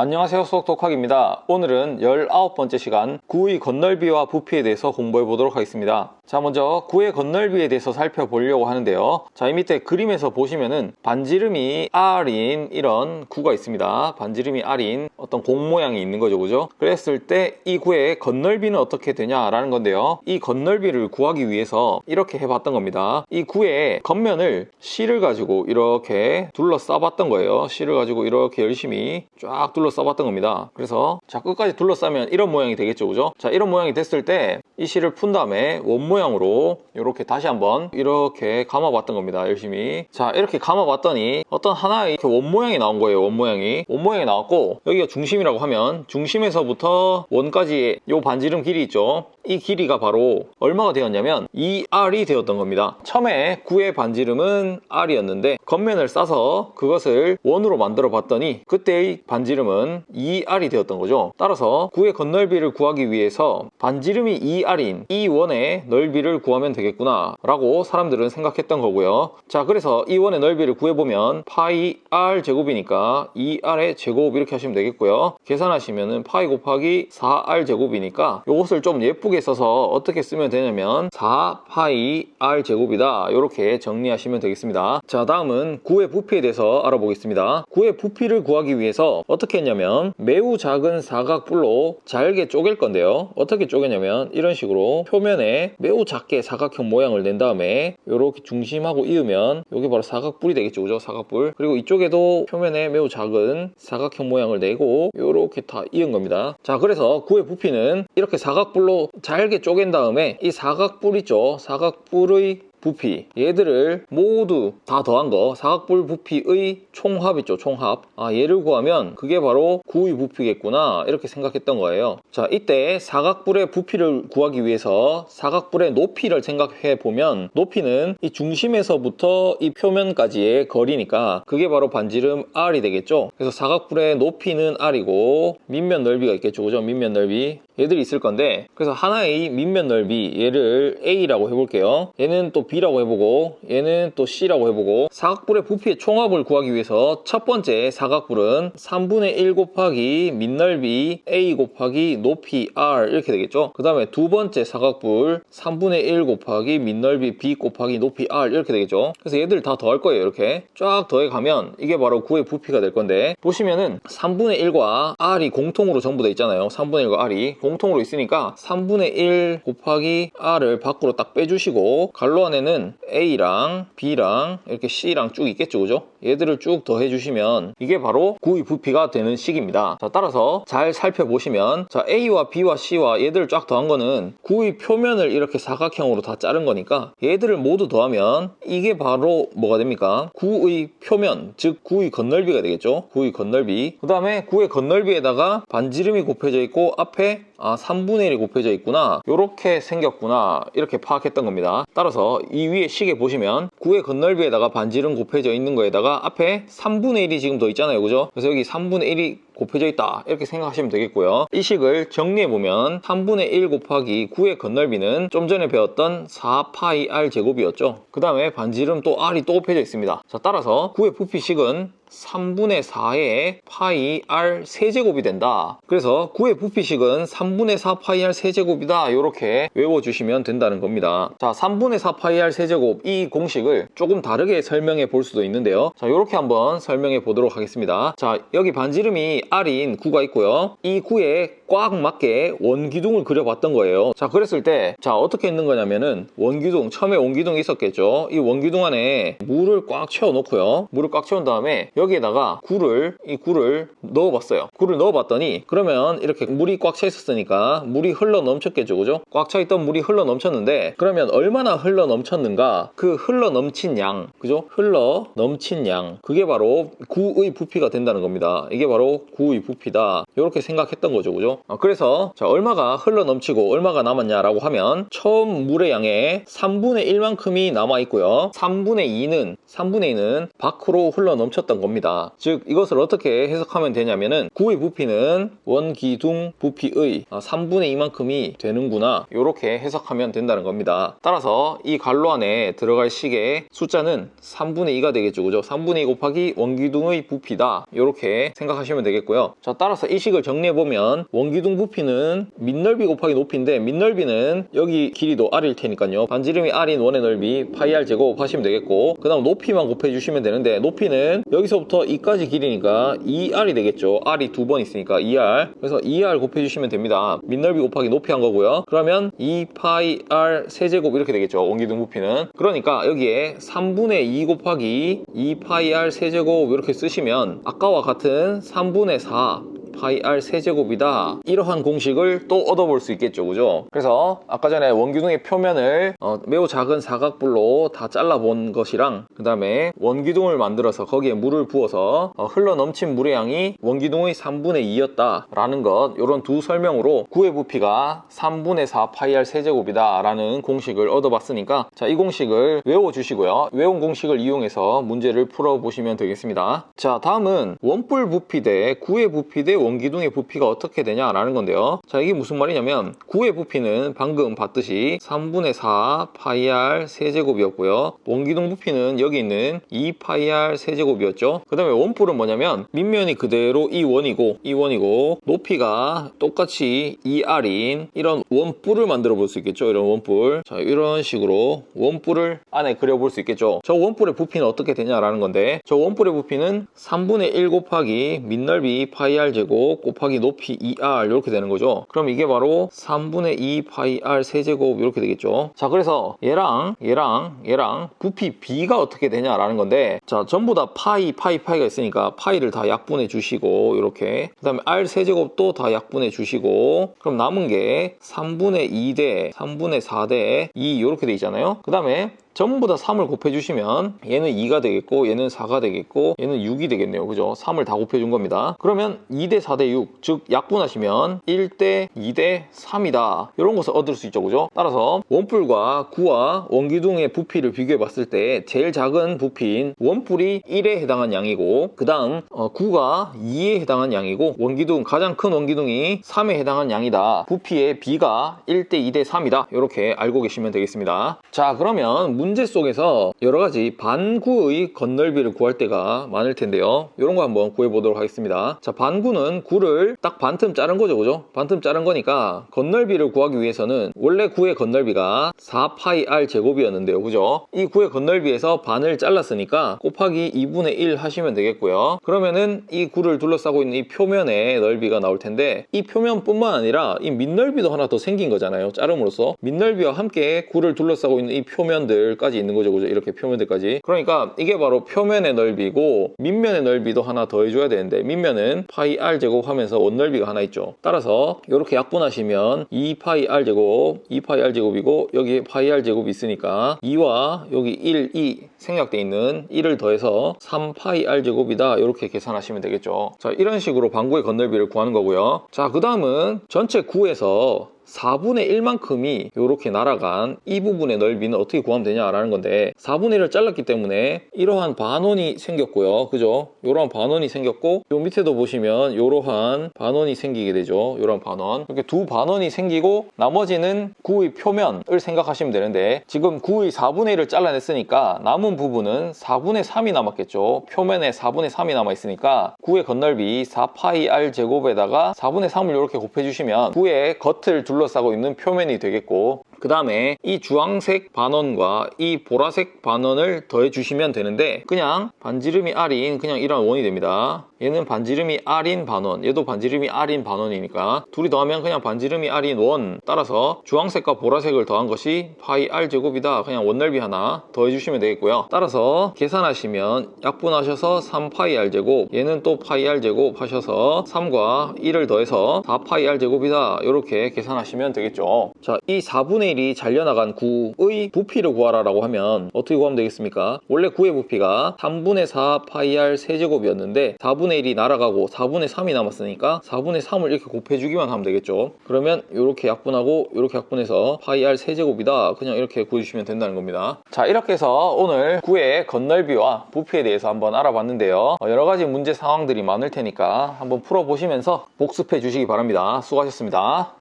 안녕하세요, 수학독학입니다. 오늘은 19번째 시간 구의 건널비와 부피에 대해서 공부해 보도록 하겠습니다. 자, 먼저 구의 건널비에 대해서 살펴보려고 하는데요. 자, 이 밑에 그림에서 보시면은 반지름이 R인 이런 구가 있습니다. 반지름이 R인 어떤 공 모양이 있는 거죠, 그죠? 그랬을 때 이 구의 건널비는 어떻게 되냐라는 건데요. 이 건널비를 구하기 위해서 이렇게 해봤던 겁니다. 이 구의 겉면을 실을 가지고 이렇게 둘러싸봤던 거예요. 실을 가지고 이렇게 열심히 쫙 둘러싸봤던 겁니다. 그래서 자, 끝까지 둘러싸면 이런 모양이 되겠죠, 그죠? 자, 이런 모양이 됐을 때 이 실을 푼 다음에 원 모양으로 이렇게 다시 한번 이렇게 감아봤던 겁니다. 열심히. 자, 이렇게 감아봤더니 어떤 하나의 이렇게 원 모양이 나온 거예요. 원 모양이 나왔고, 여기가 중심이라고 하면 중심에서부터 원까지 요 반지름 길이 있죠. 이 길이가 바로 얼마가 되었냐면 2R이 되었던 겁니다. 처음에 구의 반지름은 R이었는데 겉면을 싸서 그것을 원으로 만들어 봤더니 그때의 반지름은 2R이 되었던 거죠. 따라서 구의 건널비를 구하기 위해서 반지름이 2R인 이 원의 넓이를 구하면 되겠구나 라고 사람들은 생각했던 거고요. 자, 그래서 이 원의 넓이를 구해보면 파이 R 제곱이니까 2R의 제곱 이렇게 하시면 되겠고요. 계산하시면은 파이 곱하기 4R 제곱이니까 이것을 좀 예쁘게 써서 어떻게 쓰면 되냐면 4파이 R 제곱이다, 이렇게 정리하시면 되겠습니다. 자, 다음은 구의 부피에 대해서 알아보겠습니다. 구의 부피를 구하기 위해서 어떻게 했냐면 매우 작은 사각뿔로 잘게 쪼갤 건데요. 어떻게 쪼개냐면 이런 식으로 표면에 매우 작게 사각형 모양을 낸 다음에 이렇게 중심하고 이으면 이게 바로 사각뿔이 되겠죠, 그죠? 사각뿔. 그리고 이쪽에도 표면에 매우 작은 사각형 모양을 내고 이렇게 다 이은 겁니다. 자, 그래서 구의 부피는 이렇게 사각뿔로 잘게 쪼갠 다음에 이 사각뿔 있죠? 사각뿔의 부피, 얘들을 모두 다 더한 거, 사각뿔 부피의 총합 있죠, 총합. 얘를 구하면 그게 바로 구의 부피겠구나, 이렇게 생각했던 거예요. 자, 이때 사각뿔의 부피를 구하기 위해서 사각뿔의 높이를 생각해 보면 높이는 이 중심에서부터 이 표면까지의 거리니까 그게 바로 반지름 R이 되겠죠. 그래서 사각뿔의 높이는 R이고 밑면 넓이가 있겠죠, 그죠? 밑면 넓이 얘들이 있을 건데, 그래서 하나의 밑면 넓이, 얘를 A라고 해볼게요. 얘는 또 B라고 해보고 얘는 또 C라고 해보고, 사각뿔의 부피의 총합을 구하기 위해서 첫 번째 사각뿔은 3분의 1 곱하기 밑넓이 A 곱하기 높이 R 이렇게 되겠죠. 그 다음에 두 번째 사각뿔 3분의 1 곱하기 밑넓이 B 곱하기 높이 R 이렇게 되겠죠. 그래서 얘들 다 더할 거예요. 이렇게 쫙 더해가면 이게 바로 구의 부피가 될 건데, 보시면은 3분의 1과 R이 공통으로 전부 다 있잖아요. 3분의 1과 R이 공통으로 있으니까 3분의 1 곱하기 R을 밖으로 딱 빼주시고 괄호 안에는 A랑 B랑 이렇게 C랑 쭉 있겠죠, 그죠? 얘들을 쭉 더해주시면 이게 바로 구의 부피가 되는 식입니다. 자, 따라서 잘 살펴보시면, 자, A와 B와 C와 얘들을 쫙 더한 거는 구의 표면을 이렇게 사각형으로 다 자른 거니까 얘들을 모두 더하면 이게 바로 뭐가 됩니까? 구의 표면, 즉 구의 건널비가 되겠죠. 구의 건널비. 그 다음에 구의 건널비에다가 반지름이 곱해져 있고 앞에 3분의 1이 곱해져 있구나, 요렇게 생겼구나, 이렇게 파악했던 겁니다. 따라서 이 위에 식에 보시면 구의 건널비에다가 반지름 곱해져 있는 거에다가 앞에 3분의 1이 지금 더 있잖아요, 그죠? 그래서 여기 3분의 1이 곱해져 있다, 이렇게 생각하시면 되겠고요. 이 식을 정리해보면 3분의 1 곱하기 구의 건널비는 좀 전에 배웠던 4파이 R 제곱이었죠. 그 다음에 반지름 또 R이 또 곱해져 있습니다. 자, 따라서 구의 부피식은 3분의 4의 파이 R 세제곱이 된다. 그래서 구의 부피식은 3분의 4 파이 R 세제곱이다, 이렇게 외워주시면 된다는 겁니다. 자, 3분의 4 파이 R 세제곱, 이 공식을 조금 다르게 설명해 볼 수도 있는데요. 자, 이렇게 한번 설명해 보도록 하겠습니다. 자, 여기 반지름이 R인 구가 있고요. 이 구에 꽉 맞게 원기둥을 그려봤던 거예요. 자, 그랬을 때 자, 어떻게 했는 거냐면은 원기둥, 처음에 원기둥이 있었겠죠. 이 원기둥 안에 물을 꽉 채워 놓고요. 물을 꽉 채운 다음에 여기에다가 이 굴을 넣어봤어요. 굴을 넣어봤더니 그러면 이렇게 물이 꽉 차 있었으니까 물이 흘러 넘쳤겠죠, 그죠? 꽉 차 있던 물이 흘러 넘쳤는데, 그러면 얼마나 흘러 넘쳤는가, 그 흘러 넘친 양, 그죠? 흘러 넘친 양, 그게 바로 구의 부피가 된다는 겁니다. 이게 바로 구의 부피다, 이렇게 생각했던 거죠, 그죠? 그래서 자, 얼마가 흘러 넘치고 얼마가 남았냐라고 하면 처음 물의 양의 3분의 1만큼이 남아있고요. 3분의 2는 3분의 2는 밖으로 흘러 넘쳤던 겁니다. 즉 이것을 어떻게 해석하면 되냐면은 구의 부피는 원기둥 부피의 3분의 2만큼이 되는구나, 이렇게 해석하면 된다는 겁니다. 따라서 이 괄호 안에 들어갈 식의 숫자는 3분의 2가 되겠죠, 그죠? 3분의 2 곱하기 원기둥의 부피다, 이렇게 생각하시면 되겠고요. 자, 따라서 이 식을 정리해보면 원기둥 부피는 밑넓이 곱하기 높이인데, 밑넓이는 여기 길이도 r일 테니까요, 반지름이 r인 원의 넓이 파이 r 제곱 하시면 되겠고, 그 다음 높이만 곱해주시면 되는데, 높이는 여기서부터 이까지 길이니까 2r이 되겠죠. r이 두 번 있으니까 2r, 그래서 2r 곱해주시면 됩니다. 밑넓이 곱하기 높이 한 거고요. 그러면 2파이 r 세제곱 이렇게 되겠죠, 원기둥 부피는. 그러니까 여기에 3분의 2 곱하기 2파이 r 세제곱 이렇게 쓰시면 아까와 같은 3분의 4 파이 r 세제곱이다, 이러한 공식을 또 얻어볼 수 있겠죠, 그죠? 그래서 아까 전에 원기둥의 표면을 매우 작은 사각불로 다 잘라본 것이랑, 그 다음에 원기둥을 만들어서 거기에 물을 부어서 흘러 넘친 물의 양이 원기둥의 3분의 2였다 라는 것, 이런 두 설명으로 구의 부피가 3분의 4 파이 r 세제곱이다 라는 공식을 얻어봤으니까, 자, 이 공식을 외워주시고요. 외운 공식을 이용해서 문제를 풀어보시면 되겠습니다. 자, 다음은 원뿔 부피 대 구의 부피 대 원기둥의 부피가 어떻게 되냐라는 건데요. 자, 이게 무슨 말이냐면, 구의 부피는 방금 봤듯이 3분의 4 파이 r 세제곱이었고요. 원기둥 부피는 여기 있는 2 파이 r 세제곱이었죠. 그 다음에 원뿔은 뭐냐면, 밑면이 그대로 이 원이고 높이가 똑같이 2r인 이런 원뿔을 만들어 볼 수 있겠죠. 이런 원뿔. 자, 이런 식으로 원뿔을 안에 그려볼 수 있겠죠. 저 원뿔의 부피는 어떻게 되냐라는 건데, 저 원뿔의 부피는 3분의 1 곱하기 밑넓이 파이 r 제곱 곱하기 높이 2r 이렇게 되는 거죠. 그럼 이게 바로 3분의 2 파이 r 세제곱 이렇게 되겠죠. 자, 그래서 얘랑 부피 b가 어떻게 되냐라는 건데, 자, 전부 다 파이가 있으니까 파이를 다 약분해 주시고, 이렇게, 그 다음에 r 세제곱도 다 약분해 주시고, 그럼 남은 게 3분의 2 대 3분의 4 대 2 이렇게 돼 있잖아요. 그 다음에 전부 다 3을 곱해주시면 얘는 2가 되겠고, 얘는 4가 되겠고, 얘는 6이 되겠네요, 그죠? 3을 다 곱해준 겁니다. 그러면 2대 4대 6, 즉 약분하시면 1대 2대 3이다, 이런 것을 얻을 수 있죠, 그죠? 따라서 원뿔과 구와 원기둥의 부피를 비교해 봤을 때 제일 작은 부피인 원뿔이 1에 해당한 양이고, 그 다음 구가 2에 해당한 양이고, 원기둥, 가장 큰 원기둥이 3에 해당한 양이다. 부피의 b가 1대 2대 3이다, 이렇게 알고 계시면 되겠습니다. 자, 그러면 문제 속에서 여러가지 반구의 건널비를 구할 때가 많을 텐데요, 이런 거 한번 구해보도록 하겠습니다. 자, 반구는 구를 딱 반틈 자른 거죠, 그죠? 반틈 자른 거니까 건널비를 구하기 위해서는 원래 구의 건널비가 4파이 r 제곱이었는데요, 그죠? 이 구의 건널비에서 반을 잘랐으니까 곱하기 2분의 1 하시면 되겠고요. 그러면은 이 구를 둘러싸고 있는 이 표면의 넓이가 나올 텐데, 이 표면뿐만 아니라 이 밑넓이도 하나 더 생긴 거잖아요, 자름으로써. 밑넓이와 함께 구를 둘러싸고 있는 이 표면들 까지 있는 거죠, 그죠? 이렇게 표면들까지. 그러니까 이게 바로 표면의 넓이고, 밑면의 넓이도 하나 더 해줘야 되는데, 밑면은 파이 r 제곱 하면서 원넓이가 하나 있죠. 따라서 이렇게 약분하시면 2파이 r 제곱, 2파이 r 제곱이고, 여기 파이 r 제곱이 있으니까 2와 여기 1, 2 생략돼 있는 1을 더해서 3파이 r 제곱이다, 이렇게 계산하시면 되겠죠. 자, 이런 식으로 반구의 건널비를 구하는 거고요. 자, 그 다음은 전체 구에서 4분의 1만큼이 이렇게 날아간 이 부분의 넓이는 어떻게 구하면 되냐라는 건데, 4분의 1을 잘랐기 때문에 이러한 반원이 생겼고요, 그죠? 이러한 반원이 생겼고, 요 밑에도 보시면 이러한 반원이 생기게 되죠. 이러한 반원, 이렇게 두 반원이 생기고, 나머지는 구의 표면을 생각하시면 되는데, 지금 구의 4분의 1을 잘라냈으니까 남은 부분은 4분의 3이 남았겠죠. 표면에 4분의 3이 남아있으니까 구의 건널비 4파이 r 제곱에다가 4분의 3을 이렇게 곱해주시면 구의 겉을 둘러싸고 있는 표면이 되겠고, 그 다음에 이 주황색 반원과 이 보라색 반원을 더해 주시면 되는데, 그냥 반지름이 r인 그냥 이런 원이 됩니다. 얘는 반지름이 r인 반원, 얘도 반지름이 r인 반원이니까 둘이 더하면 그냥 반지름이 r인 원. 따라서 주황색과 보라색을 더한 것이 파이 r 제곱이다, 그냥 원넓이 하나 더해 주시면 되겠고요. 따라서 계산하시면 약분하셔서 3파이 r 제곱, 얘는 또 파이 r 제곱 하셔서 3과 1을 더해서 4파이 r 제곱이다, 이렇게 계산하시면 되겠죠. 자, 이 4분의 4분의 1이 잘려나간 구의 부피를 구하라라고 하면 어떻게 구하면 되겠습니까? 원래 구의 부피가 3분의 4 파이 r 세제곱이었는데 4분의 1이 날아가고 4분의 3이 남았으니까 4분의 3을 이렇게 곱해주기만 하면 되겠죠. 그러면 이렇게 약분하고 이렇게 약분해서 파이 r 세제곱이다, 그냥 이렇게 구해주시면 된다는 겁니다. 자, 이렇게 해서 오늘 구의 건널비와 부피에 대해서 한번 알아봤는데요. 여러 가지 문제 상황들이 많을 테니까 한번 풀어보시면서 복습해 주시기 바랍니다. 수고하셨습니다.